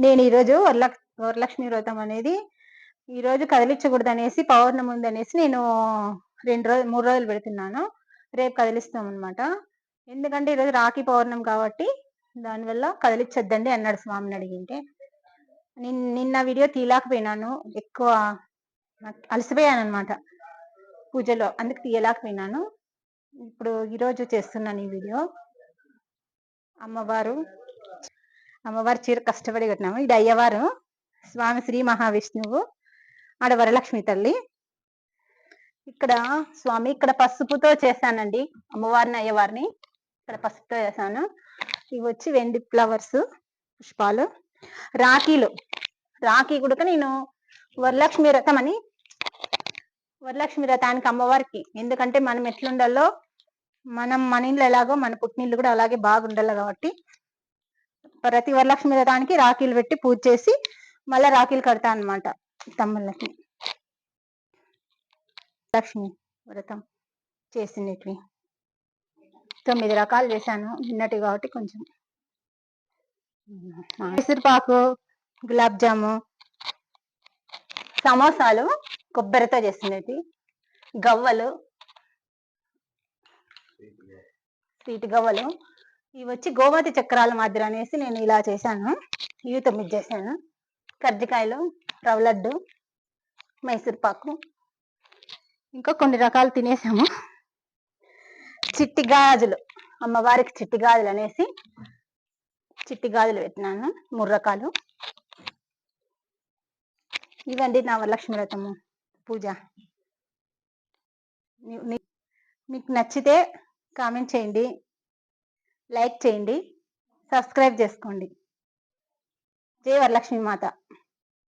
నేను ఈరోజు వరలక్ష్మి వ్రతం అనేది ఈరోజు కదిలించకూడదనేసి పౌర్ణమి ఉందనేసి నేను 3 రోజులు పెడుతున్నాను. రేపు కదిలిస్తామన్నమాట. ఎందుకంటే ఈరోజు రాఖీ పౌర్ణమి కాబట్టి దానివల్ల కదిలించొద్దండి అన్నాడు స్వామిని అడిగింటే. నిన్న వీడియో తీయలేకపోయినాను, ఎక్కువ అలసిపోయాను అనమాట పూజలో, అందుకు తీయలేకపోయినాను. ఇప్పుడు ఈరోజు చేస్తున్నాను ఈ వీడియో. అమ్మవారు చీర కష్టపడి కట్టినాము. ఇది అయ్యవారు స్వామి శ్రీ మహావిష్ణువు, ఆడ వరలక్ష్మి తల్లి. ఇక్కడ స్వామి ఇక్కడ పసుపుతో చేశానండి అమ్మవారిని, అయ్యవారిని ఇక్కడ పసుపుతో చేశాను. ఇవి వచ్చి వెండి ఫ్లవర్స్, పుష్పాలు. రాఖీ కూడా నేను వరలక్ష్మి వ్రతానికి అమ్మవారికి, ఎందుకంటే మనం ఎట్లుండాలో, మన ఇల్లు ఎలాగో మన పుట్టినిల్లు కూడా అలాగే బాగుండాలి కాబట్టి ప్రతి వరలక్ష్మి వ్రతానికి రాఖీలు పెట్టి పూజ చేసి మళ్ళీ రాఖీలు కడతా అనమాట తమ్ముళ్ళకి. లక్ష్మి వ్రతం చేసినవి 9 రకాలు చేశాను నిన్నటి కాబట్టి. కొంచెం మైసూర్పాకు, గులాబ్ జాము, సమోసాలు కొబ్బరితో చేసినవి, గవ్వలు, స్వీట్ గవ్వలు. ఇవి వచ్చి గోమతి చక్రాల మాదిరి అనేసి నేను ఇలా చేశాను. ఇవి 9 చేశాను. కర్జికాయలు, రవ్వ లడ్డు, మైసూర్పాకు, ఇంకా కొన్ని రకాలు తినేసాము. చిట్టి గాజులు, అమ్మవారికి చిట్టి గాజులు అనేసి చిట్టి గాజులు పెట్టినాను 3 రకాలు. ఇవండి నా వరలక్ష్మి వ్రతము పూజ. మీకు నచ్చితే కామెంట్ చేయండి, లైక్ చేయండి, సబ్స్క్రైబ్ చేసుకోండి. జై వరలక్ష్మి మాత.